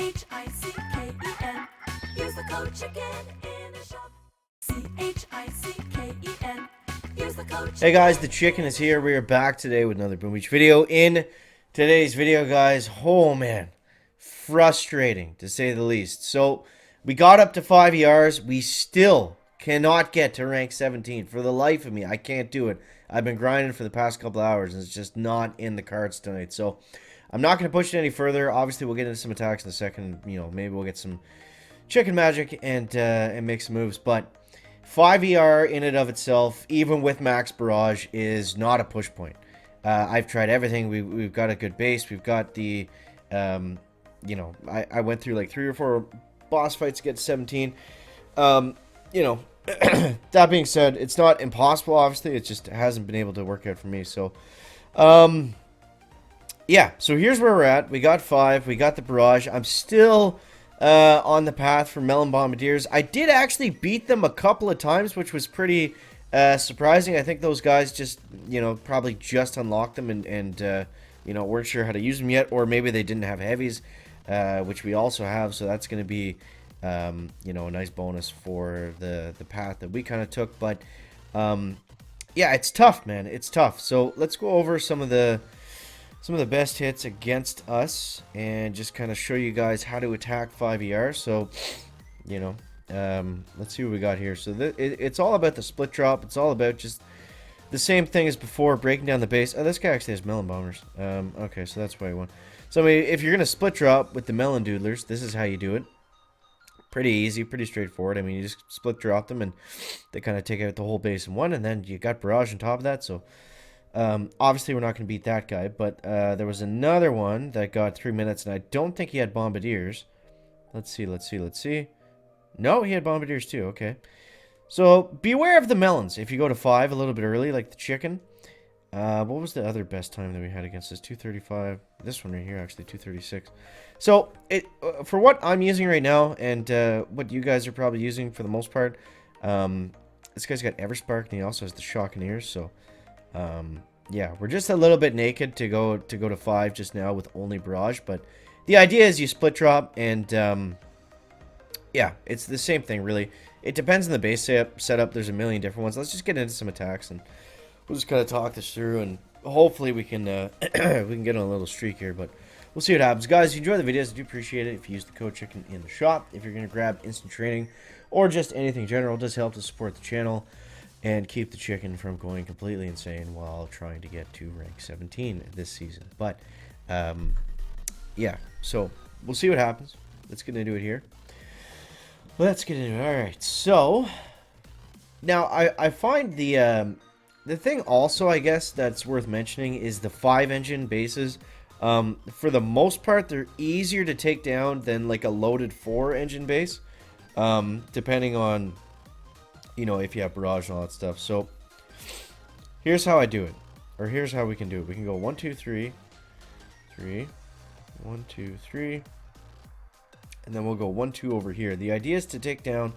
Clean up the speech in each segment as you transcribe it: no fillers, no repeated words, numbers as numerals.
CHICKEN. Use the code chicken in the shop. CHICKEN. Use the code chicken. Hey guys, the chicken is here. We are back today with another Boom Beach video. In today's video, guys, oh man, frustrating to say the least. So we got up to 5 ERs. We still cannot get to rank 17. For the life of me, I can't do it. I've been grinding for the past couple hours, and it's just not in the cards tonight. So I'm not going to push it any further. Obviously, we'll get into some attacks in a second. You know, maybe we'll get some chicken magic and make some moves. But 5 ER in and of itself, even with max barrage, is not a push point. I've tried everything. We've got a good base. We've got the, you know, I went through like 3 or 4 boss fights to get to 17. You know, that being said, it's not impossible, obviously. It just hasn't been able to work out for me. So, yeah. So here's where we're at. We got 5. We got the barrage. I'm still on the path for Melon Bombardiers. I did actually beat them a couple of times, which was pretty surprising. I think those guys just, you know, probably just unlocked them and you know, weren't sure how to use them yet, or maybe they didn't have heavies, which we also have. So that's going to be, you know, a nice bonus for the path that we kind of took. But yeah, it's tough, man. It's tough. So let's go over some of the best hits against us and just kind of show you guys how to attack 5 ER. So, you know, let's see what we got here. So it's all about the split drop. It's all about just the same thing as before, breaking down the base. Oh, this guy actually has melon bombers. Okay, so that's why I won. So I mean, if you're going to split drop with the melon doodlers, this is how you do it. Pretty easy, pretty straightforward. I mean, you just split drop them and they kind of take out the whole base in one, and then you got barrage on top of that. So obviously we're not going to beat that guy, but there was another one that got 3 minutes, and I don't think he had bombardiers. Let's see. No, he had bombardiers too. Okay, so beware of the melons if you go to 5 a little bit early, like the chicken. What was the other best time that we had against this? 235. This one right here, actually 236. So it for what I'm using right now, and what you guys are probably using for the most part, this guy's got Everspark, and he also has the Shockeneers. So yeah, we're just a little bit naked to go to 5 just now with only barrage. But the idea is you split drop, and yeah, it's the same thing really. It depends on the base setup. There's a million different ones. Let's just get into some attacks, and we'll just kind of talk this through, and hopefully we can we can get on a little streak here. But we'll see what happens, guys. If you enjoy the videos, I do appreciate it if you use the code chicken in the shop. If you're going to grab instant training or just anything general, it does help to support the channel and keep the chicken from going completely insane while trying to get to rank 17 this season. But yeah, so we'll see what happens. Let's get into it here. Let's get into it. All right, so now I find the thing also, I guess, that's worth mentioning is the 5-engine bases. For the most part, they're easier to take down than like a loaded 4-engine base, depending on, you know, if you have barrage and all that stuff. So here's how I do it, or here's how we can do it. We can go 1 2 3 3 1 2 3, and then we'll go 1 2 over here. The idea is to take down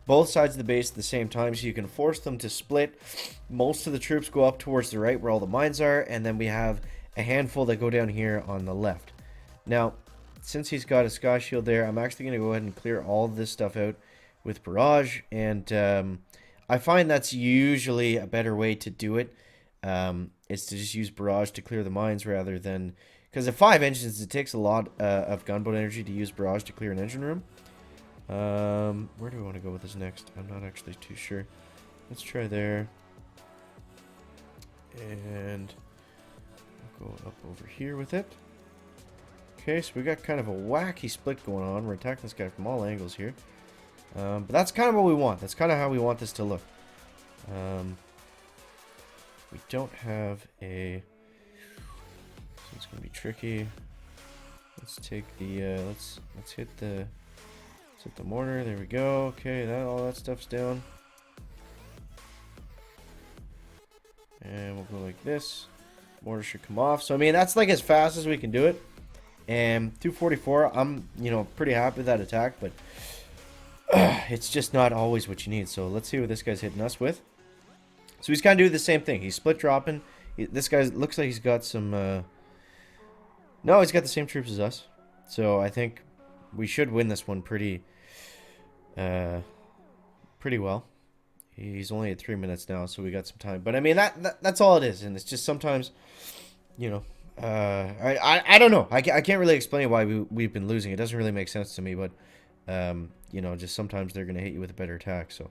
both sides of the base at the same time, so you can force them to split. Most of the troops go up towards the right where all the mines are, and then we have a handful that go down here on the left. Now, since he's got a sky shield there, I'm actually going to go ahead and clear all of this stuff out with barrage, and I find that's usually a better way to do it. Is to just use barrage to clear the mines rather than, because at 5 engines it takes a lot of gunboat energy to use barrage to clear an engine room. Where do we want to go with this next? I'm not actually too sure. Let's try there, and we'll go up over here with it. Okay, so we got kind of a wacky split going on. We're attacking this guy from all angles here. But that's kind of what we want. That's kind of how we want this to look. We don't have a... So it's going to be tricky. Let's take the... let's hit the mortar. There we go. Okay, all that stuff's down. And we'll go like this. Mortar should come off. So I mean, that's like as fast as we can do it. And 244, I'm, you know, pretty happy with that attack, but it's just not always what you need. So let's see what this guy's hitting us with. So he's kind of doing the same thing. He's split dropping. This guy looks like he's got some... No, he's got the same troops as us. So I think we should win this one pretty well. He's only at 3 minutes now, so we got some time. But I mean, that's all it is, and it's just sometimes, you know, I don't know. I can't really explain why we've been losing. It doesn't really make sense to me, but you know, just sometimes they're gonna hit you with a better attack. So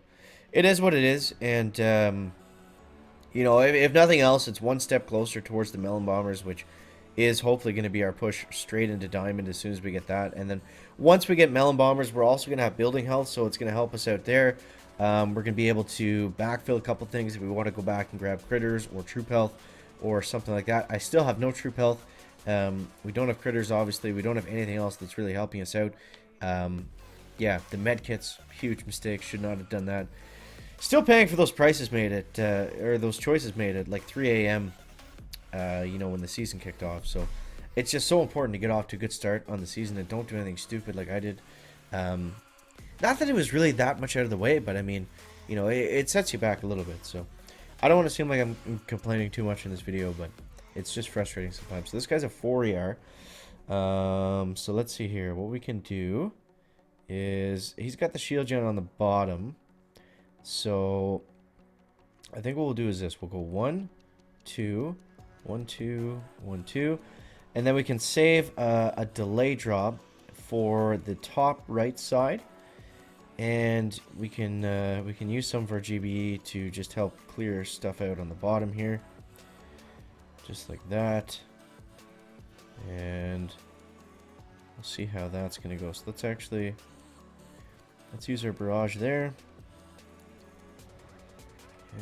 it is what it is, and you know, if nothing else, it's one step closer towards the Melon Bombers, which is hopefully going to be our push straight into Diamond as soon as we get that. And then once we get Melon Bombers, we're also going to have building health, so it's going to help us out there. We're going to be able to backfill a couple things if we want to go back and grab critters or troop health or something like that. I still have no troop health. We don't have critters, obviously. We don't have anything else that's really helping us out. Yeah, the med kits, huge mistake. Should not have done that. Still paying for those prices made at, or those choices made at like 3 a.m., you know, when the season kicked off. So it's just so important to get off to a good start on the season and don't do anything stupid like I did. Not that it was really that much out of the way, but I mean, you know, it sets you back a little bit. So I don't want to seem like I'm complaining too much in this video, but it's just frustrating sometimes. So this guy's a 4 ER. So let's see here. What we can do is he's got the shield gen on the bottom. So I think what we'll do is this. We'll go 1, 2, 1, 2, 1, 2. And then we can save a delay drop for the top right side. And we can use some of our GBE to just help clear stuff out on the bottom here. Just like that. And we'll see how that's going to go. So let's use our barrage there.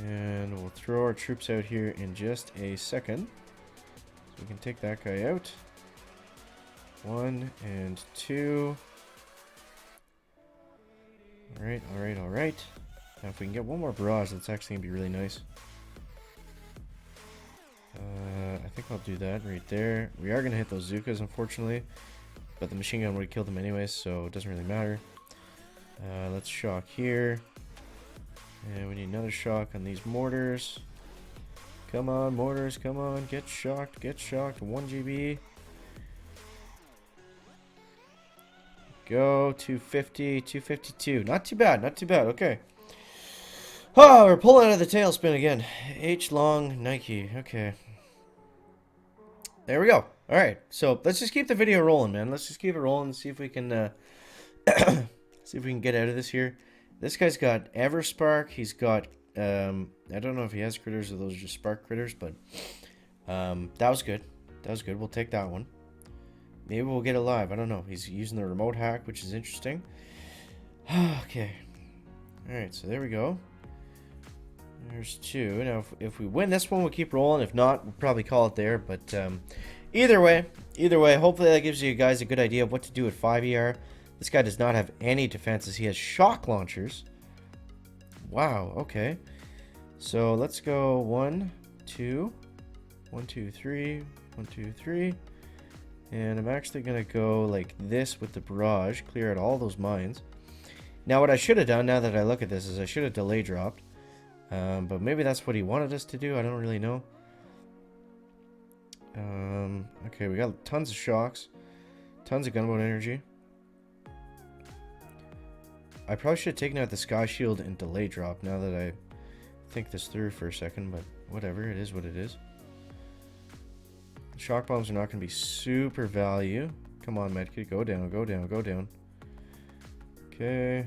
And we'll throw our troops out here in just a second. So we can take that guy out. 1 and 2. Alright, alright, alright. Now if we can get one more barrage, that's actually going to be really nice. I think I'll do that right there. We are going to hit those Zukas, unfortunately. But the machine gun would have killed them anyways, so it doesn't really matter. Let's shock here. And we need another shock on these mortars. Come on, mortars, come on. Get shocked, get shocked. 1 GB. Go, 250, 252. Not too bad, not too bad. Okay. Oh, we're pulling out of the tailspin again. H long Nike. Okay. There we go. All right. So let's just keep the video rolling, man. Let's just keep it rolling and see if we can see if we can get out of this here. This guy's got Everspark. He's got I don't know if he has critters or those are just spark critters, but that was good. That was good. We'll take that one. Maybe we'll get it live. I don't know. He's using the remote hack, which is interesting. Okay. Alright, so there we go. There's 2. Now, if we win this one, we'll keep rolling. If not, we'll probably call it there. But either way, hopefully that gives you guys a good idea of what to do at 5 ER. This guy does not have any defenses. He has shock launchers. Wow, okay. So let's go 1, 2, 1, 2, 3, 1, 2, 3. And I'm actually going to go like this with the barrage, clear out all those mines. Now what I should have done, now that I look at this, is I should have delay dropped. But maybe that's what he wanted us to do, I don't really know. Okay, we got tons of shocks. Tons of gunboat energy. I probably should have taken out the sky shield and delay drop now that I think this through for a second, but whatever, it is what it is. Shock bombs are not going to be super value. Come on, medkit. Go down, go down, go down. Okay.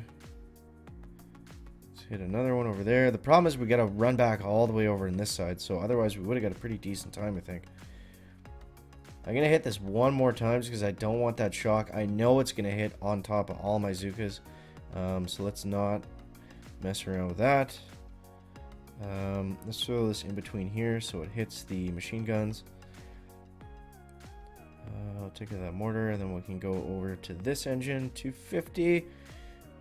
Let's hit another one over there. The problem is we got to run back all the way over on this side, so otherwise we would have got a pretty decent time, I think. I'm going to hit this one more time because I don't want that shock. I know it's going to hit on top of all my Zukas. So let's not mess around with that. Let's throw this in between here so it hits the machine guns. I'll take out that mortar, and then we can go over to this engine. 250.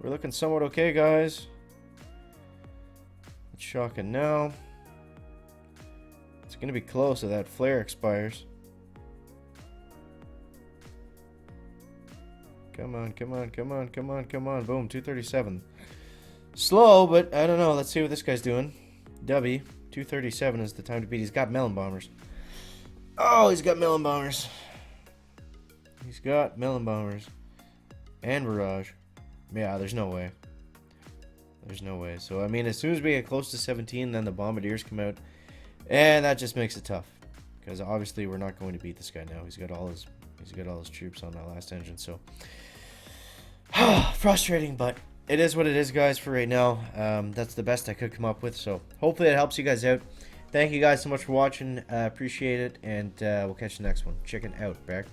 We're looking somewhat okay, guys. Let's shock it now. It's going to be close if that flare expires. Come on, come on, come on, come on, come on. Boom, 237. Slow, but I don't know. Let's see what this guy's doing. W, 237 is the time to beat. He's got melon bombers. Oh, he's got melon bombers. He's got melon bombers. And barrage. Yeah, there's no way. There's no way. So, I mean, as soon as we get close to 17, then the bombardiers come out. And that just makes it tough. Because obviously we're not going to beat this guy now. He's got all his troops on that last engine. So, frustrating, but it is what it is, guys, for right now. That's the best I could come up with. So, hopefully it helps you guys out. Thank you guys so much for watching. Appreciate it. And we'll catch you next one. Chicken out. Back.